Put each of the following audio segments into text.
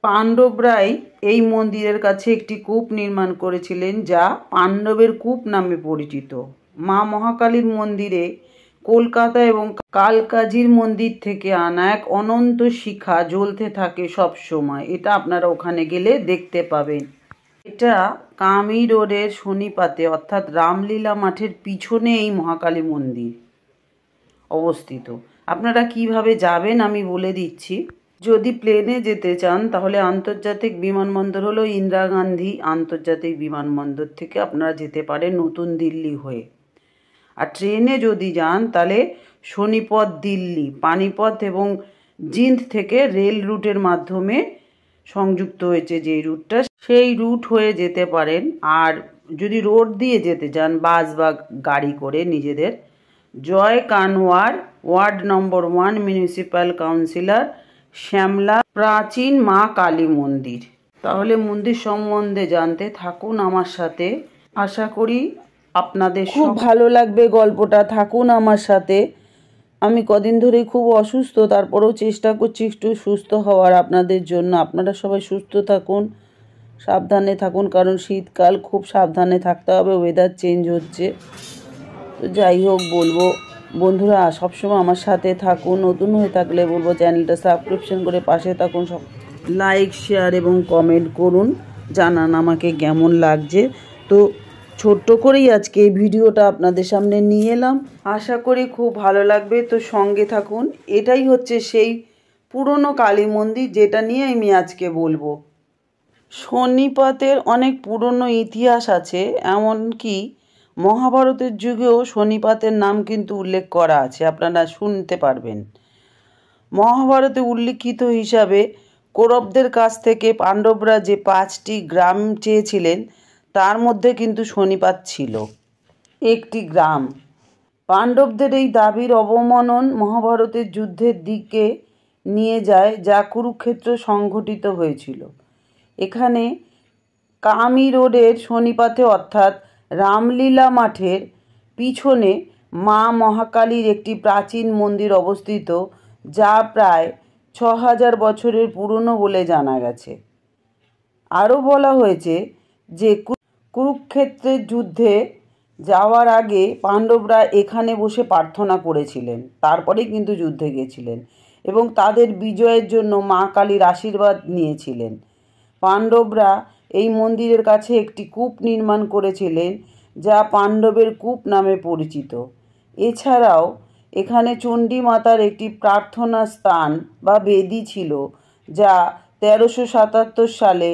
পাণ্ডবরাই এই মন্দিরের কাছে একটি কূপ নির্মাণ করেছিলেন, যা পাণ্ডবের কূপ নামে পরিচিত। মা মহাকালীর মন্দিরে কলকাতা এবং কালকাজির মন্দির থেকে আনা এক অনন্ত শিখা জ্বলতে থাকে সব সময়। এটা আপনারা ওখানে গেলে দেখতে পাবেন। এটা কামি রোডের শনিপাতে অর্থাৎ রামলীলা মাঠের পিছনে এই মহাকালী মন্দির অবস্থিত। আপনারা কিভাবে যাবেন আমি বলে দিচ্ছি। যদি প্লেনে যেতে চান তাহলে আন্তর্জাতিক বিমানবন্দর হলো ইন্দিরা গান্ধী আন্তর্জাতিক বিমানবন্দর থেকে আপনারা যেতে পারেন নতুন দিল্লি হয়ে। আর ট্রেনে যদি যান তাহলে শনিপথ দিল্লি, পানিপথ এবং জিন্দ থেকে রেল রুটের মাধ্যমে সংযুক্ত হয়েছে যে রুটটা, সেই রুট হয়ে যেতে পারেন। আর যদি রোড দিয়ে যেতে চান বাস বা গাড়ি করে নিজেদের, Joy Kanwar ward number 1 municipal councillor, শ্যামলা প্রাচীন মা কালী মন্দির। তাহলে মন্দির সম্বন্ধে জানতে থাকুন আমার সাথে। আশা করি আপনাদের খুব ভালো লাগবে গল্পটা। থাকুন আমার সাথে। আমি কদিন ধরেই খুব অসুস্থ, তারপরেও চেষ্টা করছি একটু সুস্থ হওয়ার আপনাদের জন্য। আপনারা সবাই সুস্থ থাকুন, সাবধানে থাকুন, কারণ শীতকাল, খুব সাবধানে থাকতে হবে, ওয়েদার চেঞ্জ হচ্ছে। তো যাই হোক, বলবো বন্ধুরা সবসময় আমার সাথে থাকুন। নতুন হয়ে থাকলে বলবো চ্যানেলটা সাবস্ক্রিপশন করে পাশে থাকুন। সব লাইক, শেয়ার এবং কমেন্ট করুন, জানান আমাকে কেমন লাগছে। তো ছোট্ট করেই আজকে এই ভিডিওটা আপনাদের সামনে নিয়ে এলাম, আশা করি খুব ভালো লাগবে। তো সঙ্গে থাকুন। এটাই হচ্ছে সেই পুরনো কালী মন্দির যেটা নিয়ে আমি আজকে বলবো। শনিপাতের অনেক পুরনো ইতিহাস আছে, এমনকি মহাভারতের যুগেও শনিপাতের নাম কিন্তু উল্লেখ করা আছে, আপনারা শুনতে পারবেন। মহাভারতে উল্লিখিত হিসাবে কৌরবদের কাছ থেকে পাণ্ডবরা যে 5টি গ্রাম চেয়েছিলেন তার মধ্যে কিন্তু শনিপাত ছিল একটি গ্রাম। পাণ্ডবদের এই দাবির অবমানন মহাভারতের যুদ্ধের দিকে নিয়ে যায়, যা কুরুক্ষেত্র সংঘটিত হয়েছিল। এখানে কামি রোডের শনিপাতে অর্থাৎ রামলীলা মাঠের পিছনে মা মহাকালীর একটি প্রাচীন মন্দির অবস্থিত, যা প্রায় 6000 বছরের পুরনো বলে জানা গেছে। আরও বলা হয়েছে যে কুরুক্ষেত্রের যুদ্ধে যাওয়ার আগে পাণ্ডবরা এখানে বসে প্রার্থনা করেছিলেন, তারপরেই কিন্তু যুদ্ধে গিয়েছিলেন এবং তাদের বিজয়ের জন্য মা কালীর আশীর্বাদ নিয়েছিলেন। পাণ্ডবরা এই মন্দিরের কাছে একটি কূপ নির্মাণ করেছিলেন, যা পাণ্ডবের কূপ নামে পরিচিত। এছাড়াও এখানে চণ্ডী মাতার একটি প্রার্থনা স্থান বা বেদি ছিল, যা 1377 সালে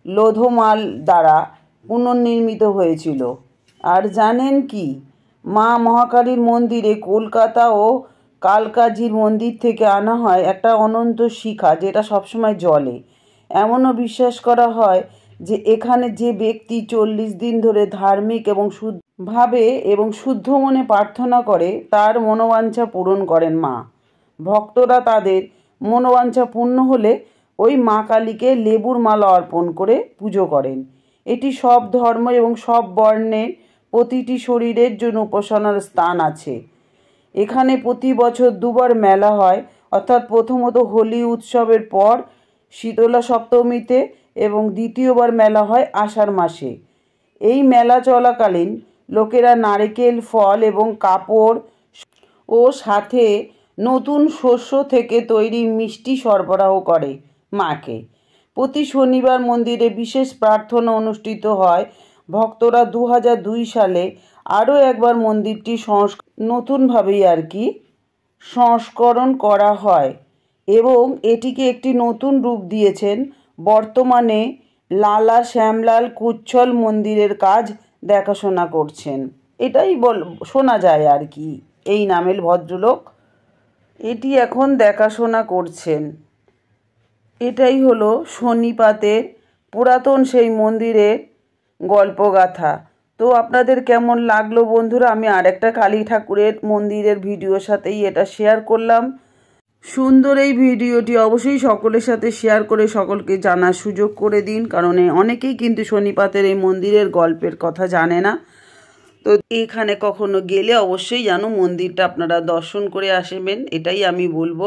লোধোমাল দ্বারা পুনর্নির্মিত হয়েছিল। আর জানেন কি, মা মহাকালীর মন্দিরে কলকাতা ও কালকাজির মন্দির থেকে আনা হয় একটা অনন্ত শিখা, যেটা সবসময় জ্বলে। এমনও বিশ্বাস করা হয় যে এখানে যে ব্যক্তি 40 দিন ধরে ধার্মিক এবং ভাবে এবং শুদ্ধ মনে প্রার্থনা করে তার মনোবাঞ্ছা পূরণ করেন মা। ভক্তরা তাদের মনোবাঞ্ছা পূর্ণ হলে ওই মা কালীকে লেবুর মালা অর্পণ করে পুজো করেন। এটি সব ধর্ম এবং সব বর্ণের প্রতিটি শরীরের জন্য উপাসনার স্থান আছে। এখানে প্রতি বছর 2 বার মেলা হয়, অর্থাৎ প্রথমত হোলি উৎসবের পর শীতলা সপ্তমীতে এবং দ্বিতীয়বার মেলা হয় আষাঢ় মাসে। এই মেলা চলাকালীন লোকেরা নারকেল, ফল এবং কাপড় ও সাথে নতুন শস্য থেকে তৈরি মিষ্টি সরবরাহ করে মাকে। প্রতি শনিবার মন্দিরে বিশেষ প্রার্থনা অনুষ্ঠিত হয়। ভক্তরা 2002 সালে আরও একবার মন্দিরটি নতুনভাবেই সংস্করণ করা হয় এবং এটিকে একটি নতুন রূপ দিয়েছেন। বর্তমানে লালা শ্যামলাল কুচ্ছল মন্দিরের কাজ দেখাশোনা করছেন। এটাই শোনা যায় এই নামের ভদ্রলোক এটি এখন দেখাশোনা করছেন। এটাই হলো শনিপাতের পুরাতন সেই মন্দিরের গল্পগাথা। তো আপনাদের কেমন লাগলো বন্ধুরা? আমি আরেকটা কালী ঠাকুরের মন্দিরের ভিডিওর সাথেই এটা শেয়ার করলাম। সুন্দর এই ভিডিওটি অবশ্যই সকলের সাথে শেয়ার করে সকলকে জানার সুযোগ করে দিন, কারণ অনেকেই কিন্তু শনিপাতের এই মন্দিরের গল্পের কথা জানে না। তো এখানে কখনো গেলে অবশ্যই যেন মন্দিরটা আপনারা দর্শন করে আসবেন, এটাই আমি বলবো।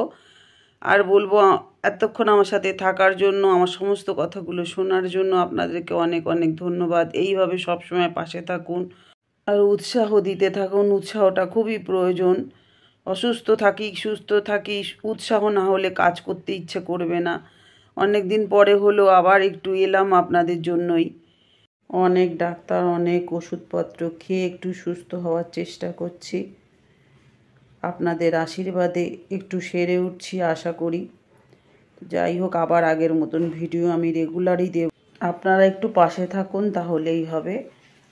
আর বলবো এতক্ষণ আমার সাথে থাকার জন্য, আমার সমস্ত কথাগুলো শোনার জন্য আপনাদেরকে অনেক অনেক ধন্যবাদ। এইভাবে সবসময় পাশে থাকুন আর উৎসাহ দিতে থাকুন। উৎসাহটা খুবই প্রয়োজন। অসুস্থ থাকি, সুস্থ থাকি, উৎসাহ না হলে কাজ করতে ইচ্ছে করবে না। অনেক দিন পরে হলেও আবার একটু এলাম আপনাদের জন্যই। অনেক ডাক্তার, অনেক ওষুধপত্র খেয়ে একটু সুস্থ হওয়ার চেষ্টা করছি। আপনাদের আশীর্বাদে একটু সেরে উঠছি আশা করি। যাই হোক, আবার আগের মতন ভিডিও আমি রেগুলারই দেব। আপনারা একটু পাশে থাকুন, তাহলেই হবে।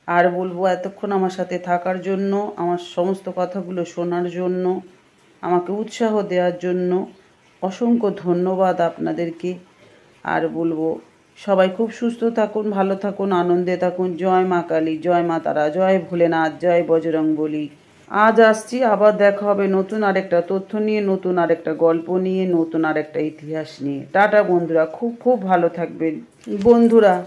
আর বলবো, এতক্ষণ আমার সাথে থাকার জন্য, আমার সমস্ত কথাগুলো শোনার জন্য, আমাকে উৎসাহ দেওয়ার জন্য অসংখ্য ধন্যবাদ আপনাদেরকে। আর বলবো, সবাই খুব সুস্থ থাকুন, ভালো থাকুন, আনন্দে থাকুন। জয় মা কালী, জয় মা তারা, জয় ভোলেনাথ, জয় বজরংবলী। আজ আসছি, আবার দেখা হবে নতুন আরেকটা তথ্য নিয়ে, নতুন আরেকটা গল্প নিয়ে, নতুন আরেকটা ইতিহাস নিয়ে। টাটা বন্ধুরা, খুব খুব ভালো থাকবেন বন্ধুরা।